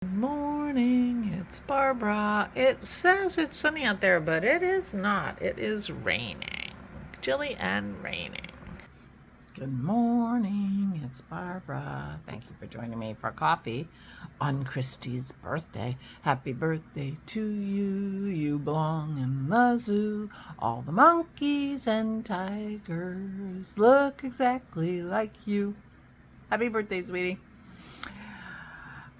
Good morning, it's Barbara. It says it's sunny out there, but it is not. It is raining. Chilly and raining. Good morning, it's Barbara. Thank you for joining me for coffee on Christy's birthday. Happy birthday to you. You belong in the zoo. All the monkeys and tigers look exactly like you. Happy birthday, sweetie.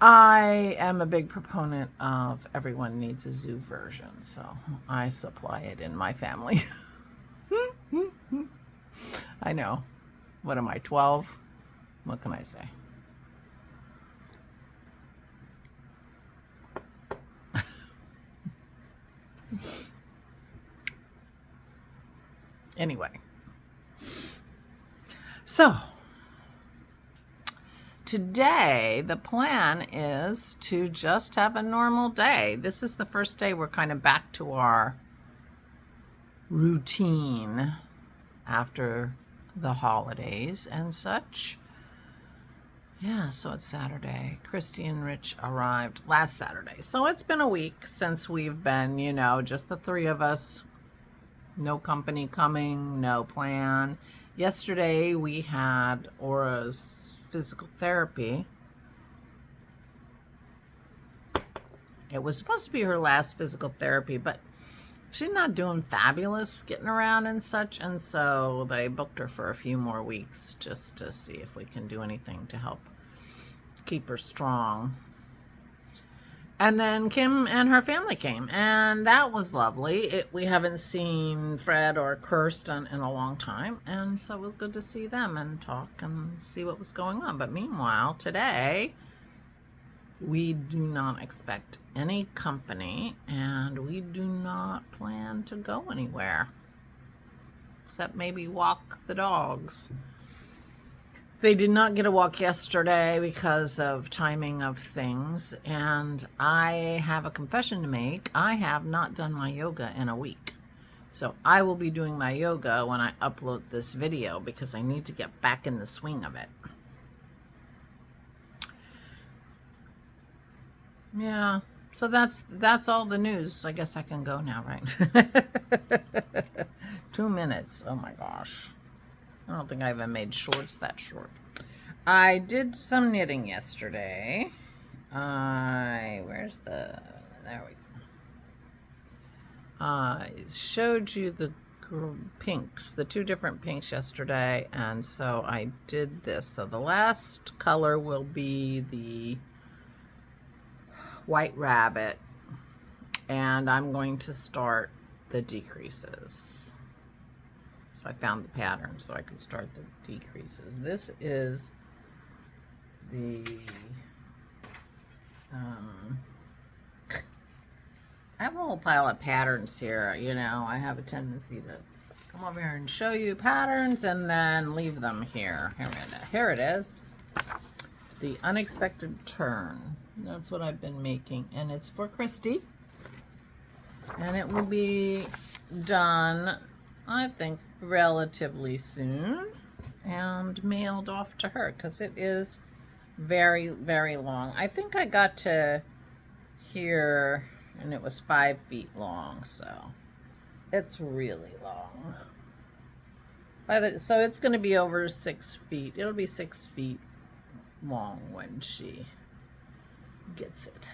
I am a big proponent of everyone needs a zoo version, so I supply it in my family. I know. What am I, 12? What can I say? Anyway. So, today, the plan is to just have a normal day. This is the first day we're kind of back to our routine after the holidays and such. Yeah, so it's Saturday. Christy and Rich arrived last Saturday. So it's been a week since we've been, just the three of us. No company coming, no plan. Yesterday we had Aura's physical therapy. It was supposed to be her last physical therapy, but she's not doing fabulous getting around and such, and so they booked her for a few more weeks just to see if we can do anything to help keep her strong. And then Kim and her family came, and that was lovely. We haven't seen Fred or Kirsten in a long time, and so it was good to see them and talk and see what was going on. But meanwhile, today, we do not expect any company, and we do not plan to go anywhere, except maybe walk the dogs. They did not get a walk yesterday because of timing of things, and I have a confession to make. I have not done my yoga in a week. So I will be doing my yoga when I upload this video because I need to get back in the swing of it. Yeah, so that's all the news. I guess I can go now, right? 2 minutes. Oh my gosh. I don't think I even made shorts that short. I did some knitting yesterday. There we go. I showed you the pinks, the two different pinks yesterday, and so I did this. So the last color will be the White Rabbit, and I'm going to start the decreases. So I found the pattern so I could start the decreases. This is the I have a whole pile of patterns here. I have a tendency to come over here and show you patterns and then leave them here. Here it is. The Unexpected Turn. That's what I've been making, and it's for Christy. And it will be done, I think, relatively soon and mailed off to her because it is very, very long. I think I got to here and it was 5 feet long, so it's really long. So it's going to be over 6 feet. It'll be 6 feet long when she gets it.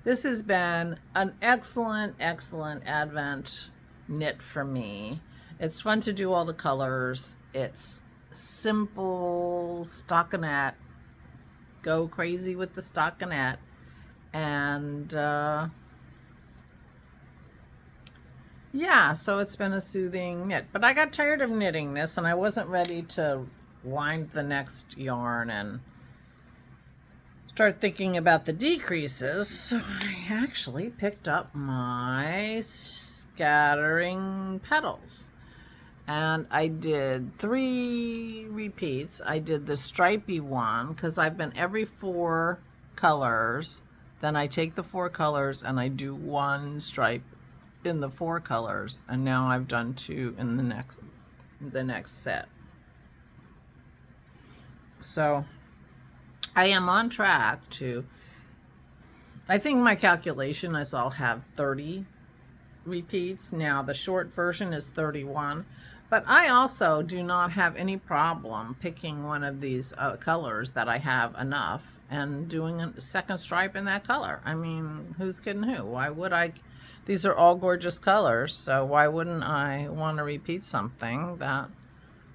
This has been an excellent Advent knit for me. It's fun to do all the colors. It's simple stockinette. Go crazy with the stockinette. And yeah, so it's been a soothing knit. But I got tired of knitting this, and I wasn't ready to wind the next yarn and start thinking about the decreases. So I actually picked up my scattering petals. And I did 3 repeats. I did the stripey one because I've been every 4 colors. Then I take the 4 colors and I do 1 stripe in the 4 colors. And now I've done 2 in the next set. So I am on track to I think my calculation is I'll have 30 repeats. Now the short version is 31, but I also do not have any problem picking one of these colors that I have enough and doing a second stripe in that color. I mean, who's kidding who? Why would I? These are all gorgeous colors, so why wouldn't I want to repeat something that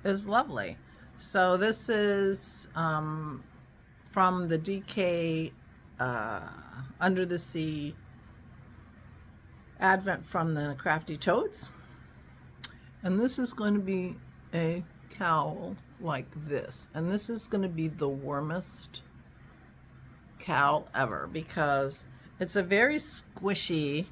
is lovely? So this is from the DK Under the Sea Advent from the Crafty Toads. And this is going to be a cowl like this. And this is going to be the warmest cowl ever because it's a very squishy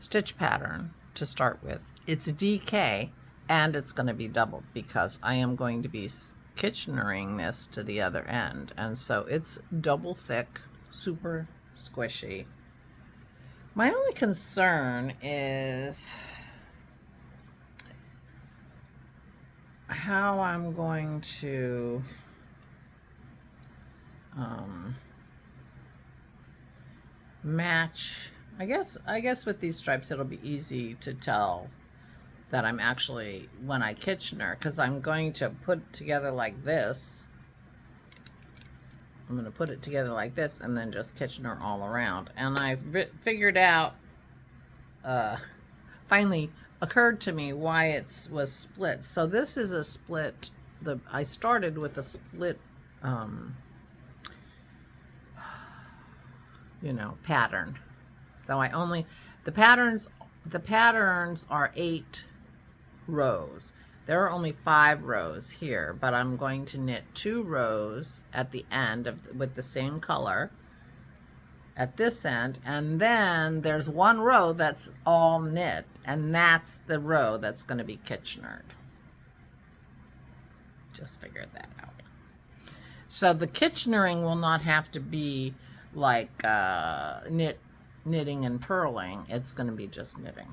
stitch pattern to start with. It's DK and it's going to be doubled because I am going to be Kitchenering this to the other end. And so it's double thick, super squishy. My only concern is how I'm going to match. I guess with these stripes it'll be easy to tell that I'm actually, when I Kitchener, because I'm going to put it together like this. I'm going to put it together like this and then just Kitchener all around. And I figured out, finally occurred to me why it was split. So this is a split, I started with a split, you know, pattern. So the patterns are 8 rows. There are only 5 rows here, but I'm going to knit 2 rows at the end with the same color at this end, and then there's 1 row that's all knit, and that's the row that's going to be Kitchenered. Just figured that out. So the Kitchenering will not have to be like knitting and purling. It's going to be just knitting,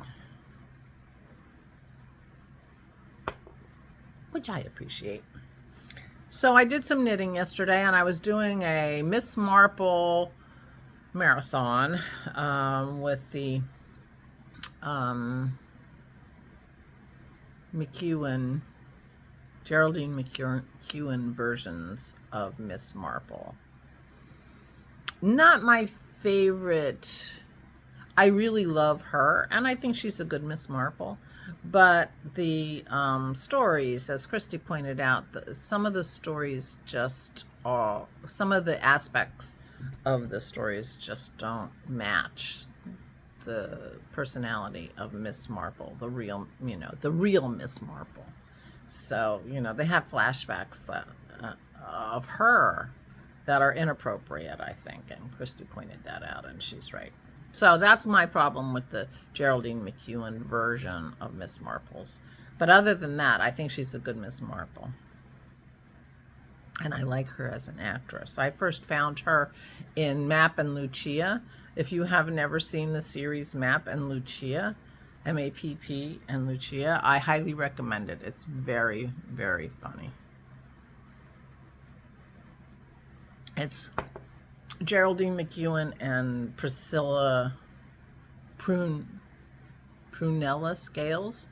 which I appreciate. So I did some knitting yesterday, and I was doing a Miss Marple marathon with the Geraldine McEwen versions of Miss Marple. Not my favorite. I really love her, and I think she's a good Miss Marple. But the stories, as Christy pointed out, some of the stories just are, some of the aspects of the stories just don't match the personality of Miss Marple, the real, you know, the real Miss Marple. So, you know, they have flashbacks that of her that are inappropriate, I think, and Christy pointed that out, and she's right. So that's my problem with the Geraldine McEwen version of Miss Marple's. But other than that, I think she's a good Miss Marple. And I like her as an actress. I first found her in Map and Lucia. If you have never seen the series Map and Lucia, M-A-P-P and Lucia, I highly recommend it. It's very, very funny. It's Geraldine McEwen and Prunella Scales.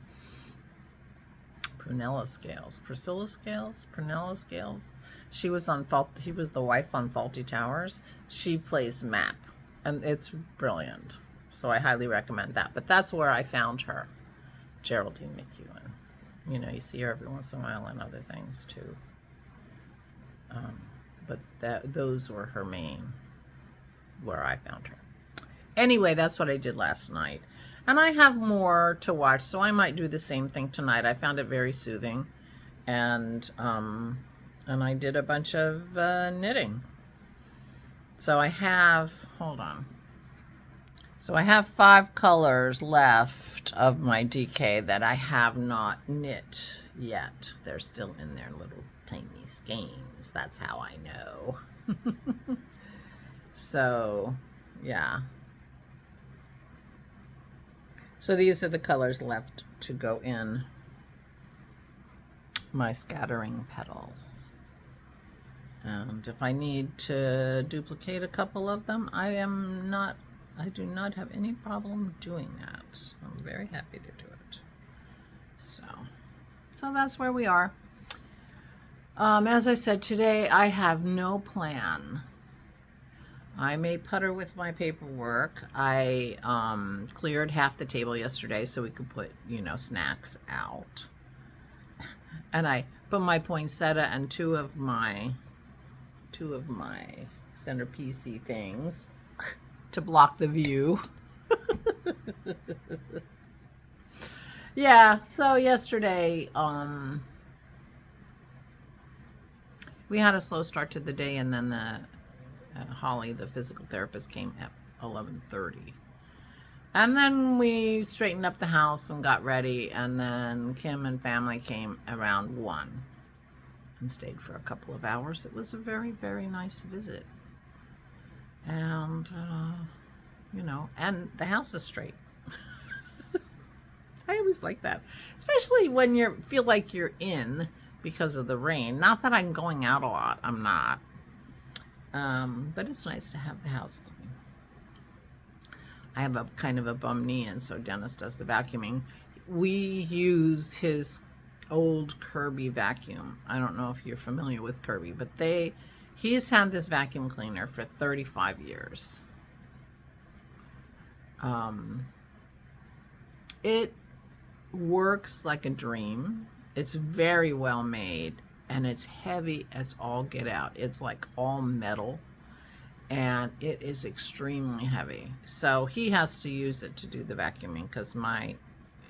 She was the wife on Faulty Towers. She plays Map, and it's brilliant. So I highly recommend that. But that's where I found her, Geraldine McEwen. You know, you see her every once in a while in other things too. But those were her main, where I found her. Anyway, that's what I did last night. And I have more to watch, so I might do the same thing tonight. I found it very soothing. And I did a bunch of knitting. So I have, hold on. So I have 5 colors left of my DK that I have not knit yet. They're still in their little tiny skeins. That's how I know. So, yeah. So these are the colors left to go in my scattering petals. And if I need to duplicate a couple of them, I do not have any problem doing that. I'm very happy to do it. So that's where we are. As I said, today I have no plan. I may putter with my paperwork. I cleared half the table yesterday so we could put, snacks out. And I put my poinsettia and two of my centerpiece-y things to block the view. Yeah, so yesterday we had a slow start to the day, and then Holly, the physical therapist, came at 11:30. And then we straightened up the house and got ready, and then Kim and family came around 1 and stayed for a couple of hours. It was a very, very nice visit. And, and the house is straight. I always like that, especially when you feel like you're in because of the rain. Not that I'm going out a lot. I'm not. But it's nice to have the house clean. I have a kind of a bum knee, and so Dennis does the vacuuming. We use his old Kirby vacuum. I don't know if you're familiar with Kirby, but he's had this vacuum cleaner for 35 years. It works like a dream. It's very well made, and it's heavy as all get out. It's like all metal, and it is extremely heavy. So he has to use it to do the vacuuming because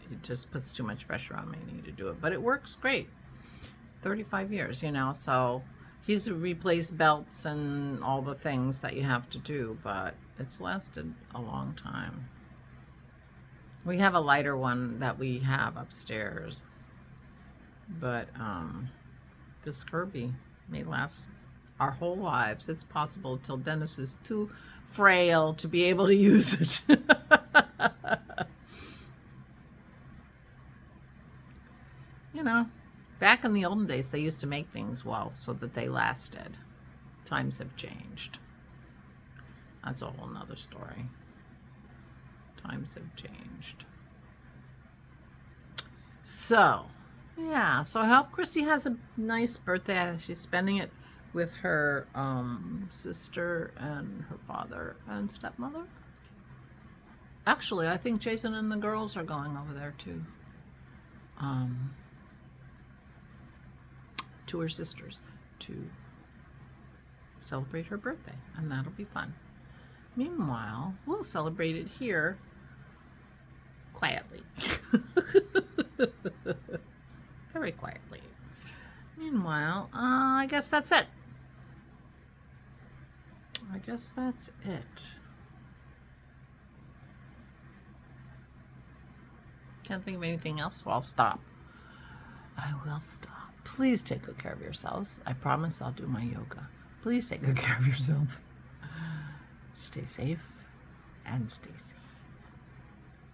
it just puts too much pressure on my knee to do it. But it works great. 35 years, so he's replaced belts and all the things that you have to do, but it's lasted a long time. We have a lighter one that we have upstairs, but this Kirby may last our whole lives. It's possible till Dennis is too frail to be able to use it. Back in the olden days, they used to make things well so that they lasted. Times have changed. That's a whole nother story. Times have changed. So, yeah. So I hope Chrissy has a nice birthday. She's spending it with her sister and her father and stepmother. Actually, I think Jason and the girls are going over there too. To her sisters to celebrate her birthday, and that'll be fun. Meanwhile, we'll celebrate it here quietly. Very quietly. Meanwhile, I guess that's it. Can't think of anything else, so I'll stop. I will stop. Please take good care of yourselves. I promise I'll do my yoga. Please take good care of yourself. Stay safe and stay safe.